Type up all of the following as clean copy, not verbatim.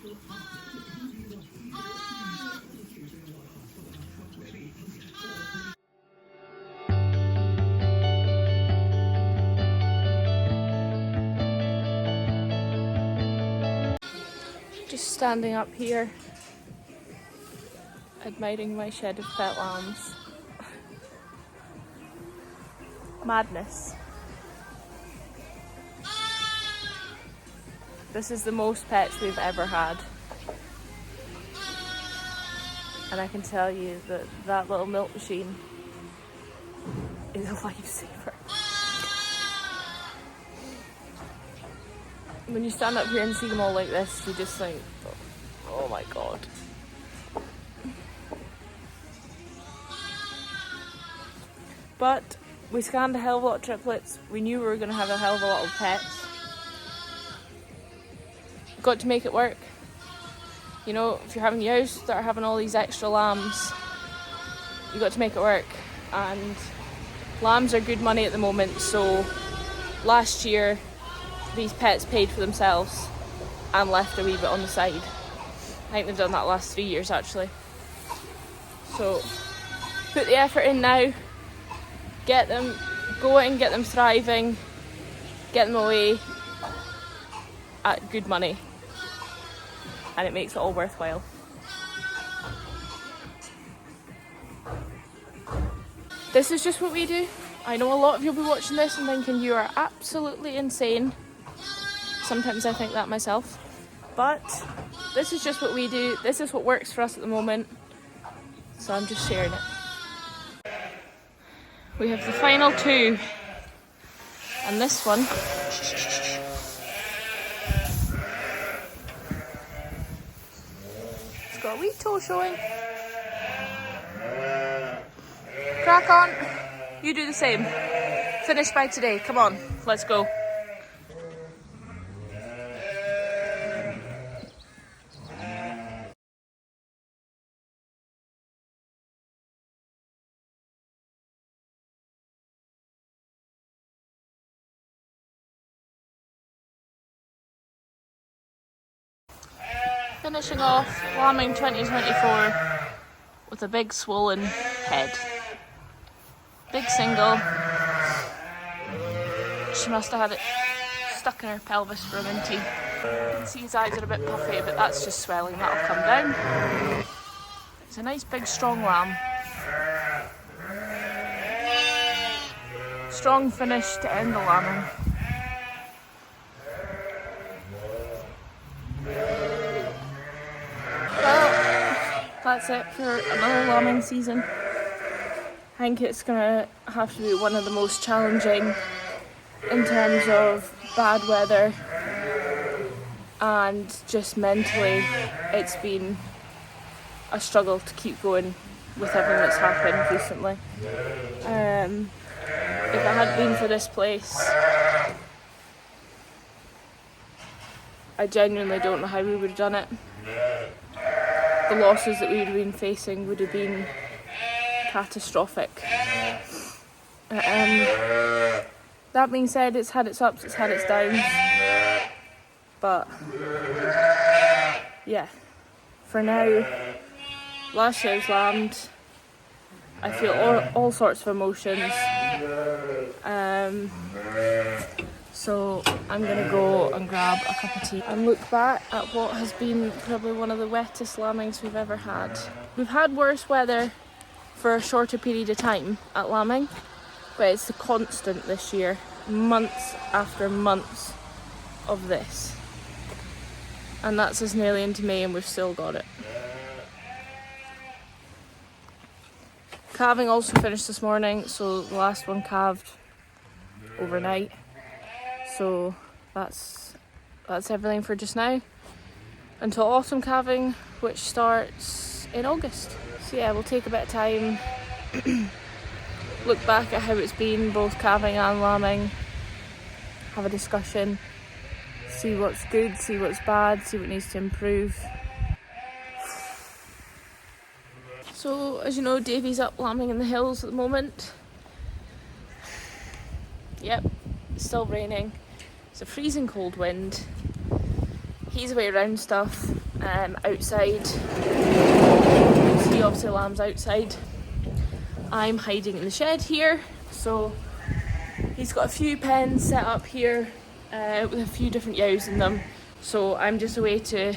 Just standing up here, admiring my shed of pet lambs. Madness. This is the most pets we've ever had. And I can tell you that that little milk machine is a lifesaver. When you stand up here and see them all like this, you just think, oh my god. But we scanned a hell of a lot of triplets. We knew we were going to have a hell of a lot of pets. Got to make it work. You know, if you're having yows that are having all these extra lambs, you got to make it work. And lambs are good money at the moment, so last year these pets paid for themselves and left a wee bit on the side. I think they've done that last 3 years actually. So put the effort in now, get them going, get them thriving, get them away at good money, and it makes it all worthwhile. This is just what we do. I know a lot of you will be watching this and thinking you are absolutely insane. Sometimes I think that myself. But this is just what we do. This is what works for us at the moment. So I'm just sharing it. We have the final two. And this one it's got a wee toe showing. Crack on. You do the same. Finish by today. Come on, let's go. Finishing off lambing 2024 with a big swollen head. Big single. She must have had it stuck in her pelvis for a minty. You can see his eyes are a bit puffy, but that's just swelling, that'll come down. It's a nice big strong lamb. Strong finish to end the lambing. Well, that's it for another lambing season. I think it's gonna have to be one of the most challenging in terms of bad weather, and just mentally it's been a struggle to keep going with everything that's happened recently. If it hadn't been for this place, I genuinely don't know how we would have done it. The losses that we would have been facing would have been catastrophic. That being said, it's had its ups, it's had its downs, but yeah, for now, last year's lambed. I feel all sorts of emotions, so I'm gonna go and grab a cup of tea and look back at what has been probably one of the wettest lambings we've ever had. We've had worse weather for a shorter period of time at lambing, but it's the constant this year, months after months of this, and that's us nearly into May and we've still got it. Calving also finished this morning, so the last one calved overnight, so that's everything for just now until autumn calving, which starts in August. So yeah, we'll take a bit of time, look back at how it's been, both calving and lambing, have a discussion, see what's good, see what's bad, see what needs to improve. So, as you know, Davey's up lambing in the hills at the moment. Yep, it's still raining. It's a freezing cold wind. He's away around stuff. outside. You see obviously lambs outside. I'm hiding in the shed here, so he's got a few pens set up here with a few different yows in them. So I'm just away to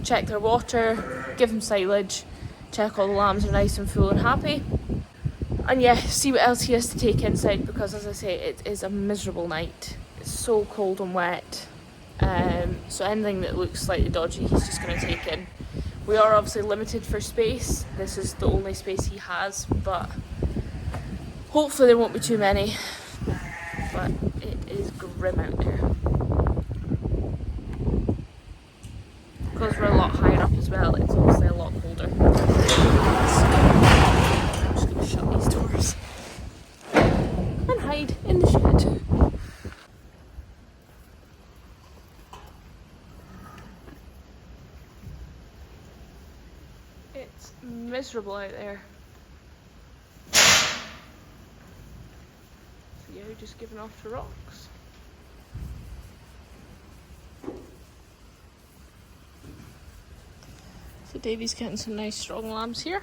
check their water, give them silage, check all the lambs are nice and full and happy. And yeah, see what else he has to take inside, because as I say, it is a miserable night. It's so cold and wet. So anything that looks slightly dodgy, he's just going to take in. We are obviously limited for space. This is the only space he has, but hopefully there won't be too many. But it is grim out there. Because we're a lot higher up as well, it's obviously a lot colder. I'm just going to shut these doors and hide in the shed. It's miserable out there. So yeah, just giving off the rocks. So Davey's getting some nice strong lambs here.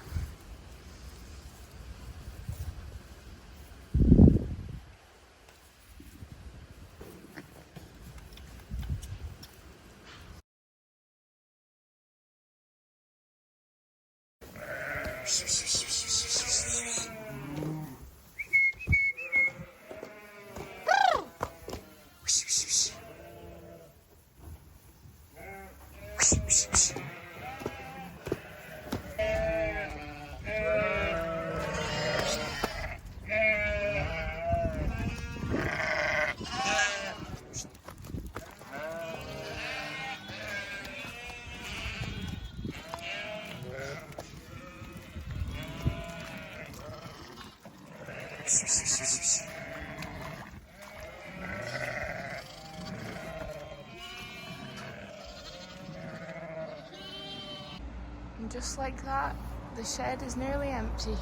And just like that, the shed is nearly empty.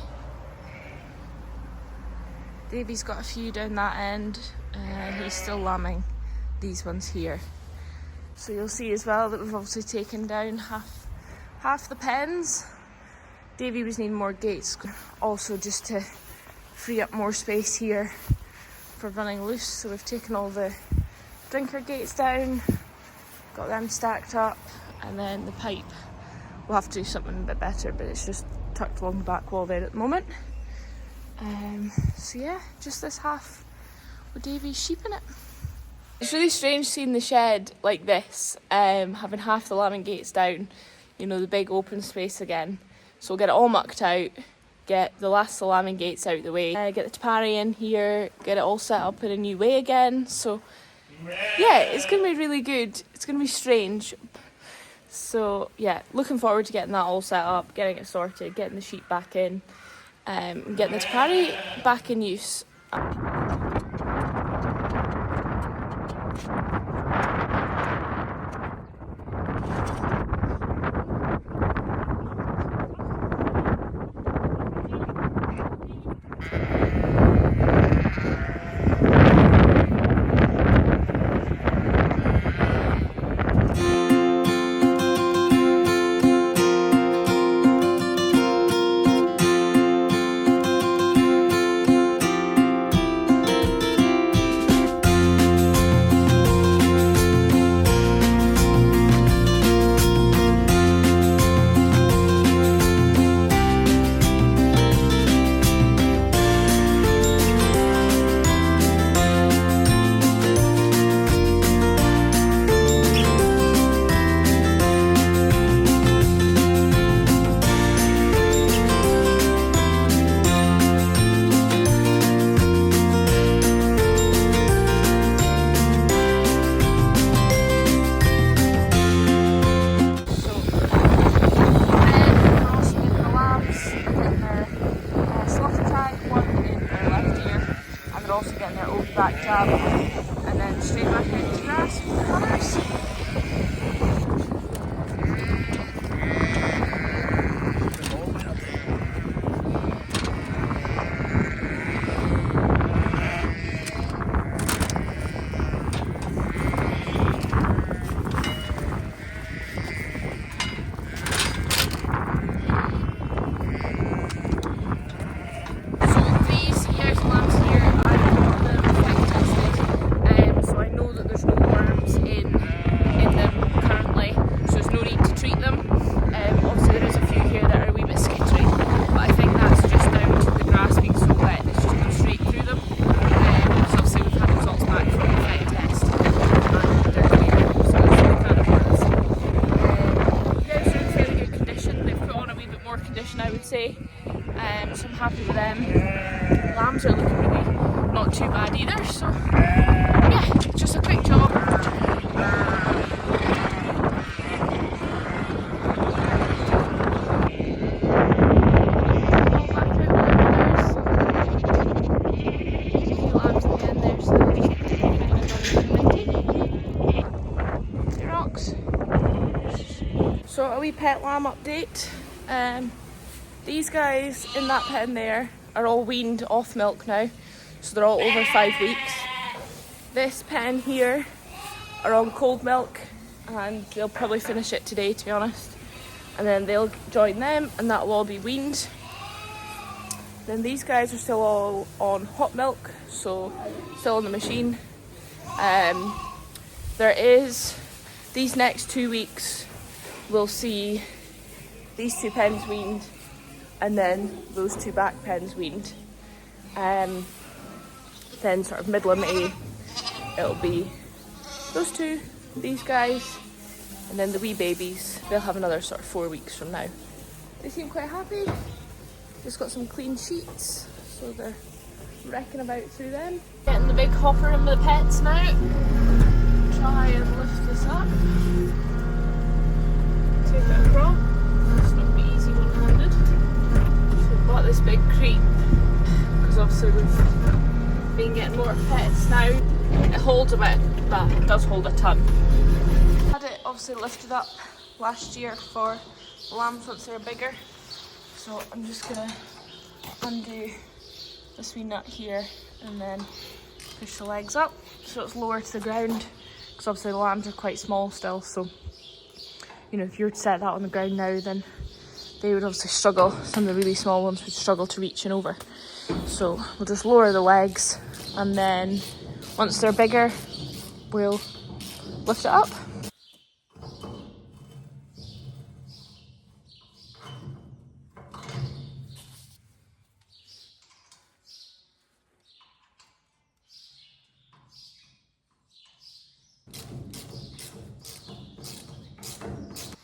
Davey's got a few down that end, he's still lambing these ones here. So you'll see as well that we've obviously taken down half the pens. Davey was needing more gates, also just to free up more space here for running loose. So we've taken all the drinker gates down, got them stacked up, and then the pipe. We'll have to do something a bit better, but it's just tucked along the back wall there at the moment. So yeah, just this half with Davey's sheep in it. It's really strange seeing the shed like this, having half the lambing gates down, you know, the big open space again. So we'll get it all mucked out, get the last of the lambing gates out of the way, get the Pari in here, get it all set up in a new way again. So yeah, it's going to be really good. It's going to be strange. So yeah, looking forward to getting that all set up, getting it sorted, getting the sheep back in, and getting the Pari back in use. Also getting their ovivac jab, and then straight back out to grass with the runners. happy with them. Lambs are looking really not too bad either, so yeah, just a quick job. So a wee pet lamb update. These guys in that pen there are all weaned off milk now, so they're all over 5 weeks. This pen here are on cold milk, and they'll probably finish it today, to be honest. And then they'll join them, and that will all be weaned. Then these guys are still all on hot milk, so still on the machine. There is these next 2 weeks. We'll see these 2 pens weaned and then those 2 back pens weaned. Then sort of middle of May it'll be those 2, these guys, and then the wee babies. They'll have another sort of 4 weeks from now. They seem quite happy. Just got some clean sheets, so they're wrecking about through them. Getting the big hopper in with the pets now. Try and lift this up. Take it across. It's not going to be easy one-handed. So we've got this big crate, because obviously we've been getting more pets now. It holds about, well, it does hold a ton. Had it obviously lifted up last year for the lambs once they're bigger. So I'm just going to undo this wee nut here and then push the legs up so it's lower to the ground, because obviously the lambs are quite small still, so you know, if you were to set that on the ground now, then they would obviously struggle. Some of the really small ones would struggle to reach and over. So we'll just lower the legs, and then once they're bigger, we'll lift it up.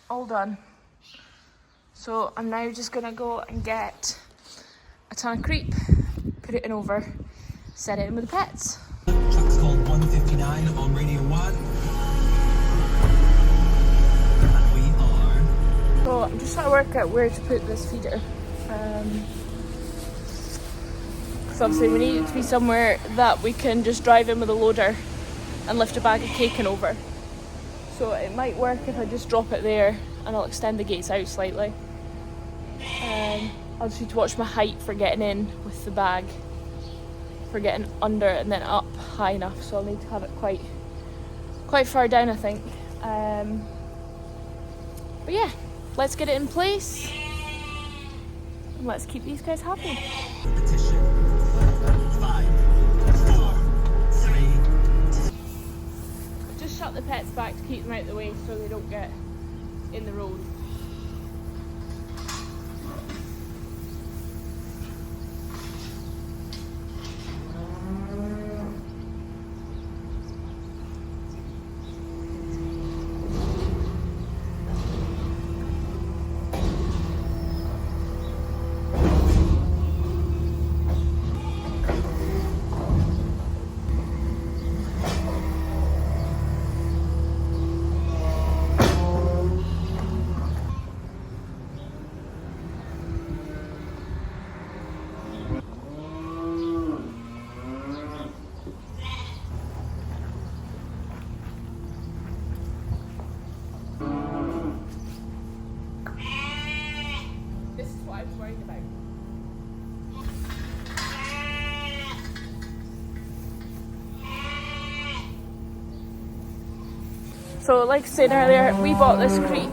All done. So I'm now just gonna go and get a ton of creep, put it in over, set it in with the pets. Truck's called 159 on Radio 1. And we are... So I'm just trying to work out where to put this feeder. So obviously we need it to be somewhere that we can just drive in with a loader and lift a bag of cake and over. So it might work if I just drop it there, and I'll extend the gates out slightly. I'll just need to watch my height for getting in with the bag, for getting under and then up high enough. So I'll need to have it quite far down, I think. But yeah, let's get it in place and let's keep these guys happy. Repetition. 5, 4, 3. Just shut the pets back to keep them out of the way so they don't get in the road. So like I said earlier, we bought this creep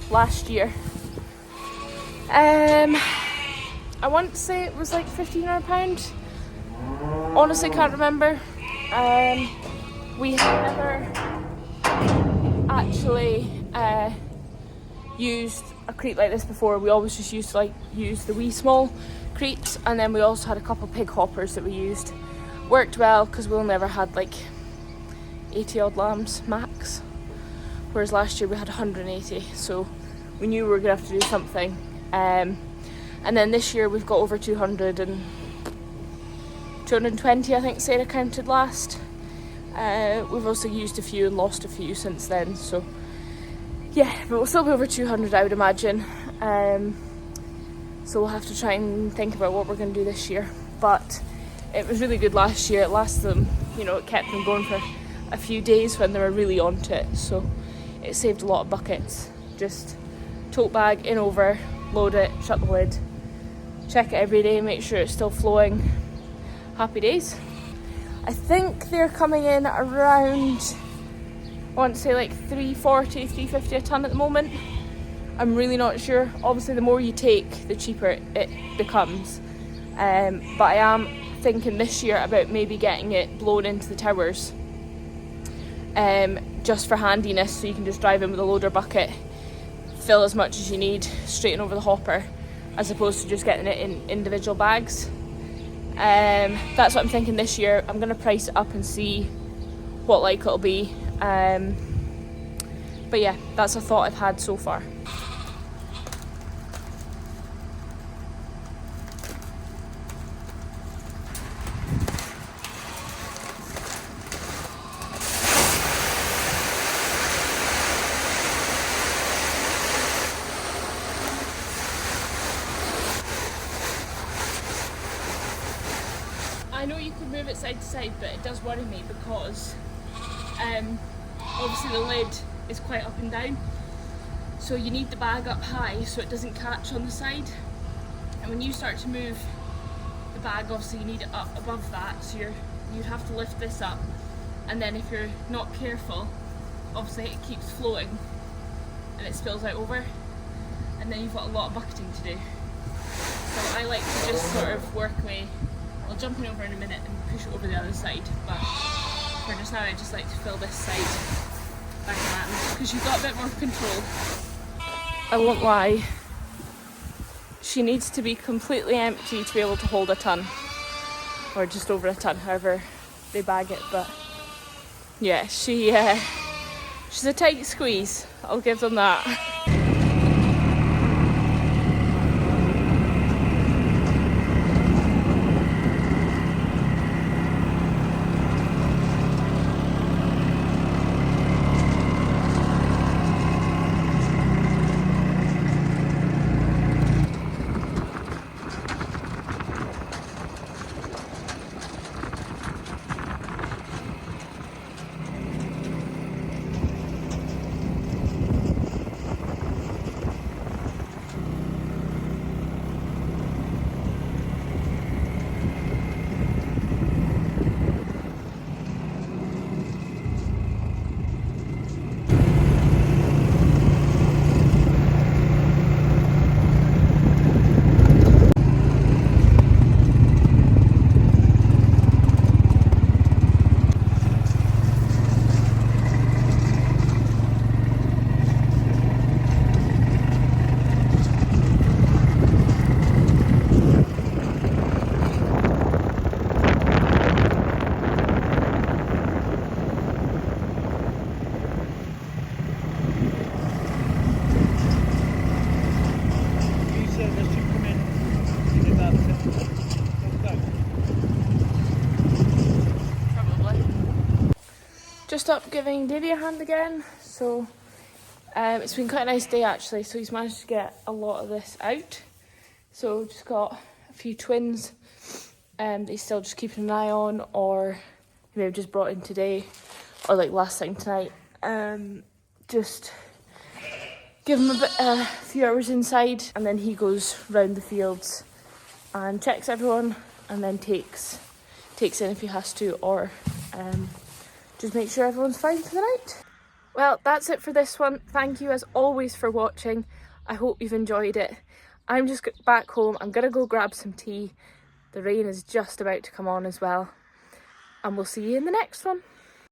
last year. I want to say it was like £1,500. Honestly can't remember. We have never actually used a creep like this before. We always just used to use the wee small creeps, and then we also had a couple pig hoppers that we used. Worked well because we only ever had like 80 odd lambs max, whereas last year we had 180, so we knew we were gonna have to do something. And then this year we've got over 200 and 220, I think Sarah counted last. We've also used a few and lost a few since then, so yeah, but we'll still be over 200, I would imagine. So we'll have to try and think about what we're going to do this year. But it was really good last year. It lasted them, you know, it kept them going for a few days when they were really onto it, so it saved a lot of buckets. Just tote bag in over, load it, shut the lid, check it every day, make sure it's still flowing. Happy days. I think they're coming in around, I want to say like 340, 350 a tonne at the moment. I'm really not sure. Obviously the more you take, the cheaper it becomes. But I am thinking this year about maybe getting it blown into the towers. Just for handiness, so you can just drive in with a loader bucket, fill as much as you need, straighten over the hopper, as opposed to just getting it in individual bags. That's what I'm thinking this year. I'm going to price it up and see what like it'll be. But yeah, that's a thought I've had so far. I know you could move it side to side, but it does worry me because obviously the lid is quite up and down, so you need the bag up high so it doesn't catch on the side, and when you start to move the bag, obviously you need it up above that, so you'd have to lift this up, and then if you're not careful, obviously it keeps flowing and it spills out over, and then you've got a lot of bucketing to do. So I like to just sort of work my, I'll jump in over in a minute and push it over the other side, but for just now I just like to fill this side back in that, because you've got a bit more control. I won't lie, she needs to be completely empty to be able to hold a tonne, or just over a tonne, however they bag it, but yeah, she's a tight squeeze, I'll give them that. Just up giving Davey a hand again, so it's been quite a nice day actually, so he's managed to get a lot of this out. So just got a few twins that he's still just keeping an eye on, or he maybe just brought in today, or like last thing tonight. Just give him a few hours inside, and then he goes round the fields and checks everyone, and then takes in if he has to, or just make sure everyone's fine for the night. Well, that's it for this one. Thank you as always for watching. I hope you've enjoyed it. I'm just back home. I'm gonna go grab some tea. The rain is just about to come on as well. And we'll see you in the next one.